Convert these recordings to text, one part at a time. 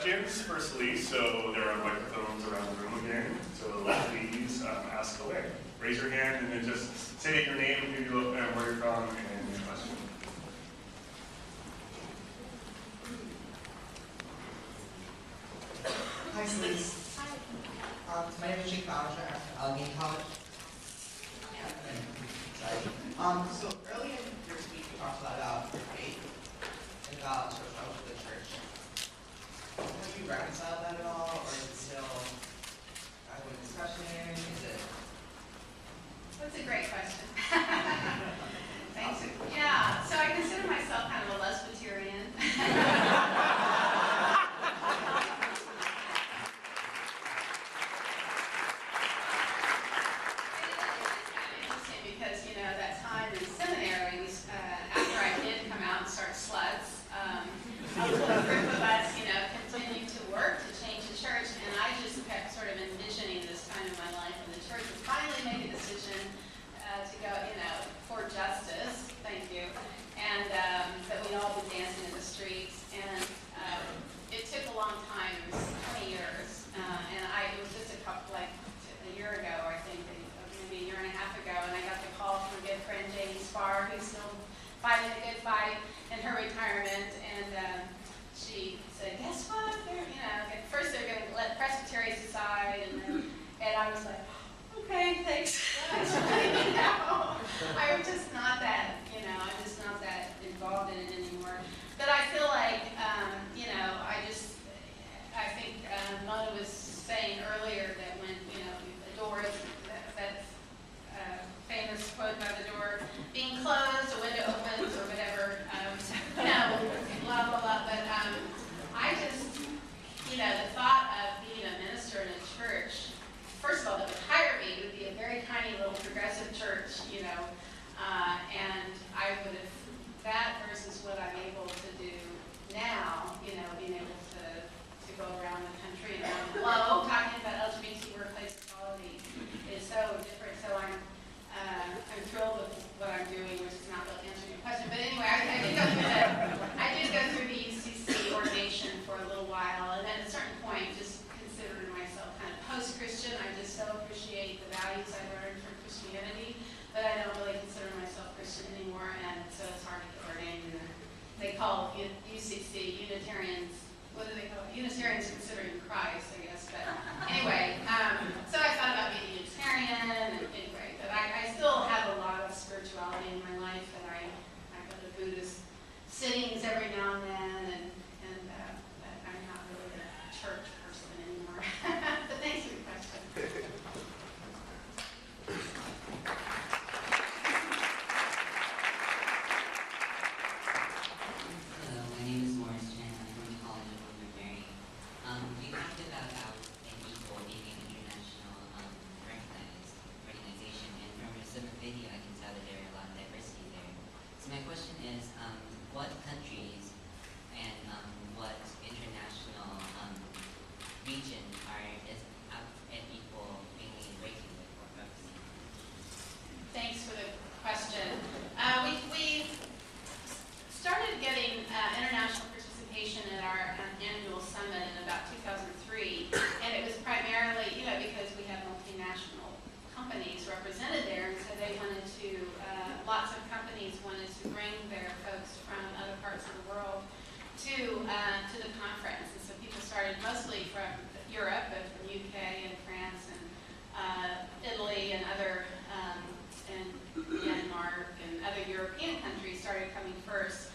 questions for Selisse, so there are microphones around the room again, so please ask away. Raise your hand and then just say your name, who you where you're from, and your question. Hi, Selisse. Hi. My name is Chicago Sept, Allegheny College. Sorry. So earlier in your speech, you talked a lot about your faith and about social with the church. Have you reconciled that at all, or is it still a discussion? Is it? That's a great question. Thanks. Yeah, so I consider myself kind of a lesbiterian. Because, you know, that time in seminaries, after I did come out and start sluts, a little group of us, you know, continued to work to change the church, and I just kept sort of envisioning this time in my life when the church would finally make a decision to go, you know, for justice, thank you, and that we'd all be dancing in the streets, and it took a long time, it was 20 years, and it was just a year ago, I think, maybe a year and a half ago, and I got the call from a good friend, Jamie Spar, who's still fighting a good fight in her retirement, and she said, guess what, you know, at first they're going to let Presbyterians decide, and I was like, okay, thanks. You know, I'm just not that, you know, I'm just not that involved in it anymore. But I feel like, you know, I think Mona was saying earlier that when, you know, the door, that famous quote about the door being closed, a window opens, or whatever, you know, blah, blah, blah. But I just, you know, the thought of being a minister in a church, first of all, that would hire me would be a very tiny little progressive church, you know, and I would have, that versus what I'm able to do now, you know, being able to go around the country and around the globe talking about LGBT workplace equality is so different. So I'm thrilled with what I'm doing, which is not really answering your question. But anyway, I did go through the UCC ordination for a little while, and then at a certain point, just considered myself kind of post-Christian. I just so appreciate the values I learned from Christianity, but I don't really consider myself Christian anymore, and so it's hard to get ordained. And they call UCC Unitarians. What do they call it? Unitarians considering Christ, I guess. But anyway, so I thought about being a Unitarian, and anyway, but I still have a lot of spirituality in my life, and I go to Buddhist sittings every now and then, and I'm not really a church person anymore. But thanks for your question. You talked about how equal being an international organization, and from your summer video, I can tell that there are a lot of diversity there. So my question is, what countries and what international region is at equal mainly breaking with or focusing? Thanks for the question. We started getting international participation at our annual summit in about 2003, and it was primarily, you know, because we have multinational companies represented there, and so they wanted to, lots of companies wanted to bring their folks from other parts of the world to the conference, and so people started mostly from Europe, but from UK and France and Italy and other, and Denmark and other European countries started coming first.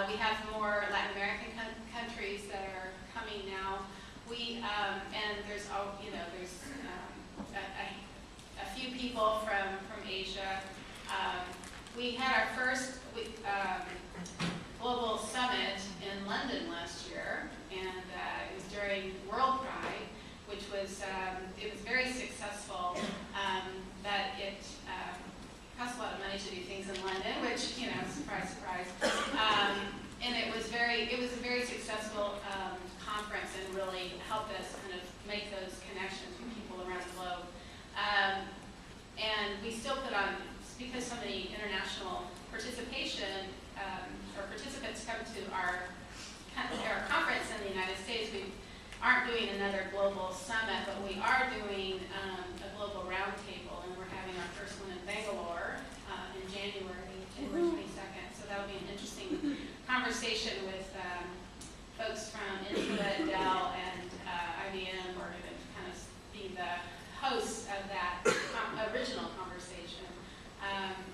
We have more Latin American countries that are coming now. And there's all, you know, there's a few people from Asia. We had our first global summit in London last year, and it was during World Pride, which was it was very successful. That it costs a lot of money to do things in London, which, you know, surprise, surprise. And it was a very successful conference, and really helped us kind of make those connections with people around the globe. And we still put on, because so many international participation or participants come to our conference in the United States, we've aren't doing another global summit, but we are doing a global roundtable, and we're having our first one in Bangalore in January 22nd. So that'll be an interesting conversation with folks from Intuit, Dell, and IBM. We're going to kind of be the hosts of that original conversation.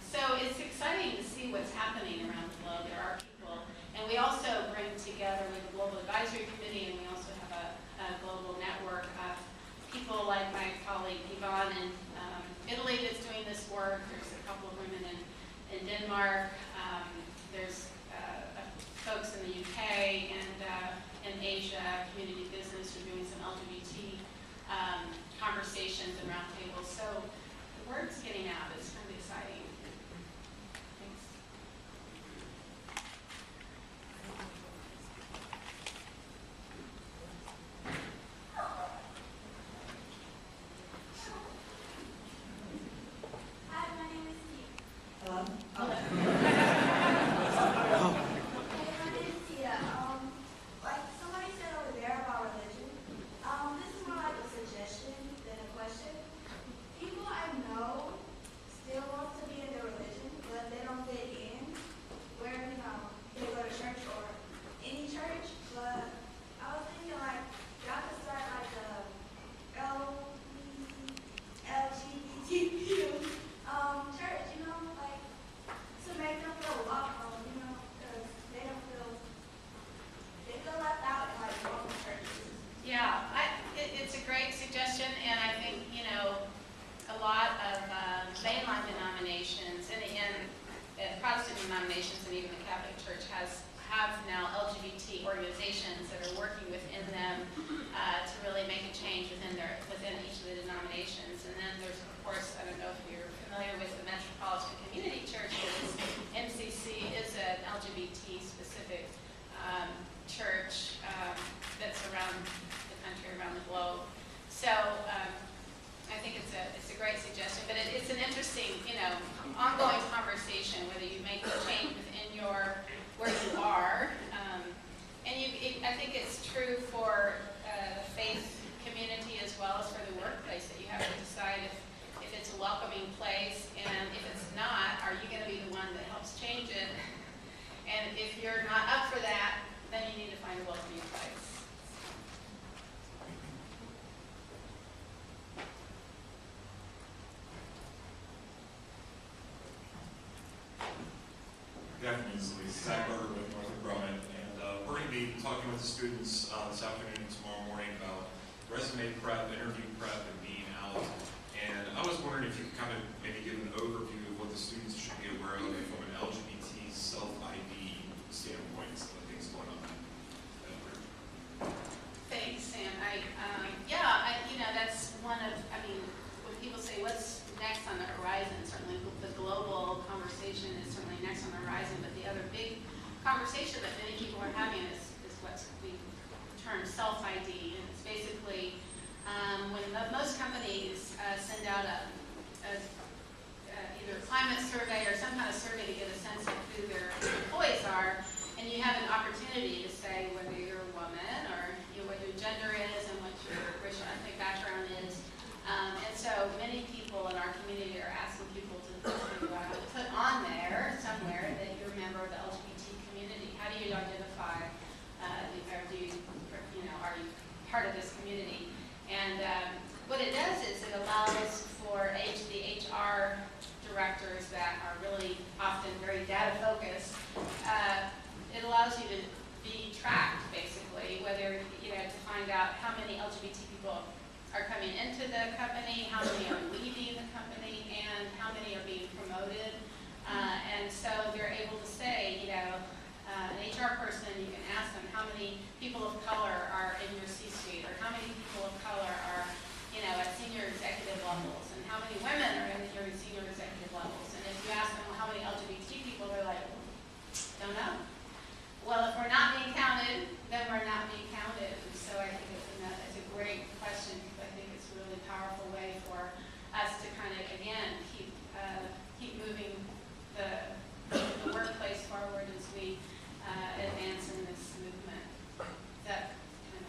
So it's exciting to see what's happening around the globe. There are people, and we also bring together with the Global Advisory Committee, and we also have a global network of people like my colleague Yvonne in Italy that's doing this work. There's a couple of women in Denmark. There's folks in the UK and in Asia, community business, who are doing some LGBT conversations and roundtables. So the word's getting out. It's kind of exciting. Thanks. Hi, my name is Tia. Hello? Hello. Hey, my name is Tia. Like somebody said over there about religion. This is more like a suggestion than a question. People I know still want to be in their religion, but they don't fit in where, they go to church or any church. But I was thinking like y'all could start like a LGBTQ church, like to make them feel welcome, because they feel left out in like normal churches. Yeah, it's a great suggestion, and I think, a lot of mainline denominations and Protestant denominations and even the Catholic Church have now LGBT organizations that are working within them to really make a change within each of the denominations. And then there's, of course, I don't know if you're familiar with the Metropolitan Community Church, MCC is an LGBT specific church that's around the country, around the globe. So I think it's a great suggestion, but it's an interesting, ongoing conversation whether you make the change within where you are. I think it's true for the faith community as well as for the workplace, that you have to decide if it's a welcoming place, and if it's not, are you going to be the one that helps change it? And if you're not up for that, then you need to find a welcoming place. Good afternoon, Selisse. Zach Berger with Northrop Grumman, and we're going to be talking with the students this afternoon and tomorrow morning about resume prep, interview prep, and being out. And I was wondering if you could kind of maybe give an overview of what the students should be aware of from an LGBT self-ID standpoint, some of the things going on. Thanks, Sam. That's one of, when people say what's next on the horizon, certainly the global conversation is certainly next on the horizon, but the other big conversation that many people are having is what we term self-ID. And it's basically when most companies send out either a climate survey or some kind of survey to get a sense of who their employees are, and you have an opportunity to say whether you're a woman or what your gender is and what your racial ethnic background is. And so many people in our community are asking people to put on there somewhere that you're a member of the LGBT community. How do you identify? Are you part of this community? And what it does is it allows for the HR directors that are really often very data focused. It allows you to be tracked, basically, whether, to find out how many LGBT people are coming into the company, how many are leaving the company, and how many are being promoted. And so they're able to say, an HR person, you can ask them how many people of color are in your C-suite, or how many people of color are, at senior executive levels, and how many women are in your senior executive levels. And if you ask them, well, how many LGBT people, they're like, don't know. Well, if we're not being counted, then we're not being counted. And so I think it's a great question, because I think it's a really powerful way for us to kind of, again, keep moving the workplace forward as we advance in this movement. Is that kind of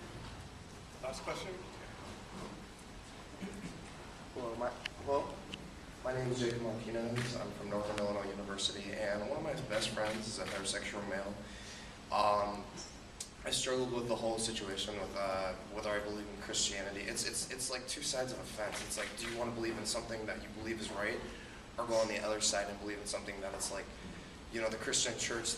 name is Jacob Martinez. I'm from Northern Illinois University, and one of my best friends is a heterosexual male. I struggled with the whole situation with whether I believe in Christianity. It's like two sides of a fence. It's like, do you want to believe in something that you believe is right, or go on the other side and believe in something that it's like, you know, the Christian church,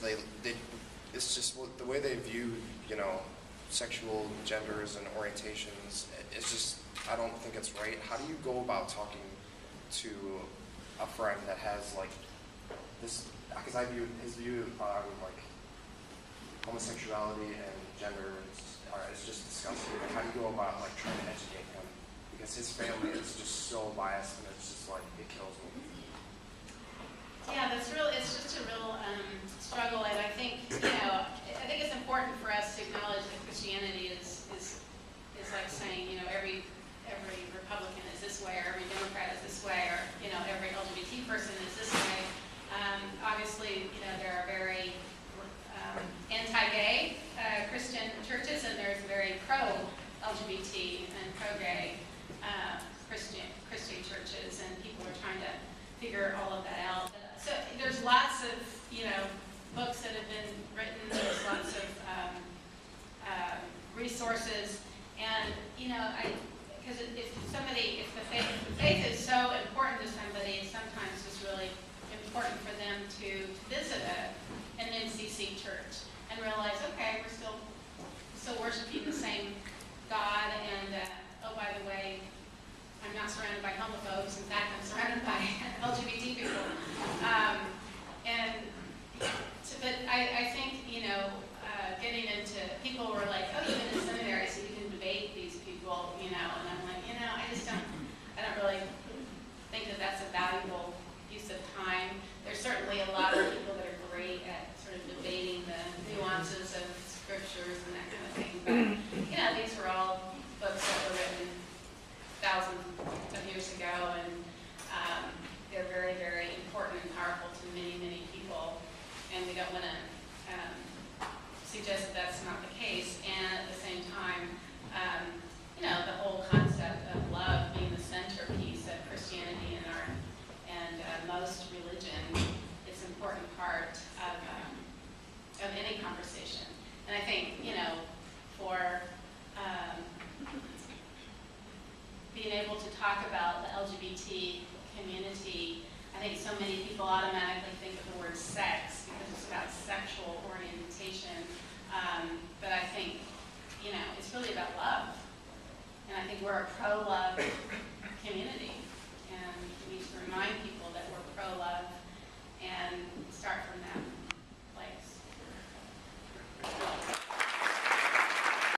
it's just the way they view, you know, sexual genders and orientations. It's just, I don't think it's right. How do you go about talking to a friend that has like this? Because I view his view with like homosexuality and gender is just disgusting. Like, how do you go about like trying to educate him? Because his family is just so biased, and it's just like, it kills me. Yeah, it's just a real struggle, and I think, you know, I think it's important for us to acknowledge that Christianity is like saying, you know, every Republican is this way, or every Democrat is this way, or, you know, every LGBT person is this way. Obviously, you know, there are very anti-gay Christian churches, and there's very pro-LGBT and pro-gay Christian churches, and people are trying to figure all of that out. So there's lots of, you know, books that have been written. There's lots of resources, and you know, because if the faith is so important to somebody, sometimes it's really important for them to visit an NCC church and realize, okay, we're still worshiping the same God, and oh, by the way, I'm not surrounded by homophobes. In fact, I'm surrounded by LGBT people. But I think, you know, getting into, people were like, oh, you've been in seminary, so you can debate these people, you know, and I'm like, you know, I don't really think that that's a valuable use of time. There's certainly a lot of people that are great at sort of debating the nuances of scriptures and that kind of thing, but, you know, these were all books that were written thousands of years ago, and they're very, very important and powerful to many, many people, and we don't want to suggest that that's not the case. And at the same time, you know, the whole concept of love being the centerpiece of Christianity and most religion is an important part of any conversation. And I think, you know, for being able to talk about the LGBT community, I think so many people automatically think of the word sex because it's about sexual orientation. But I think, you know, it's really about love. And I think we're a pro-love community. And we need to remind people that we're pro-love and start from that.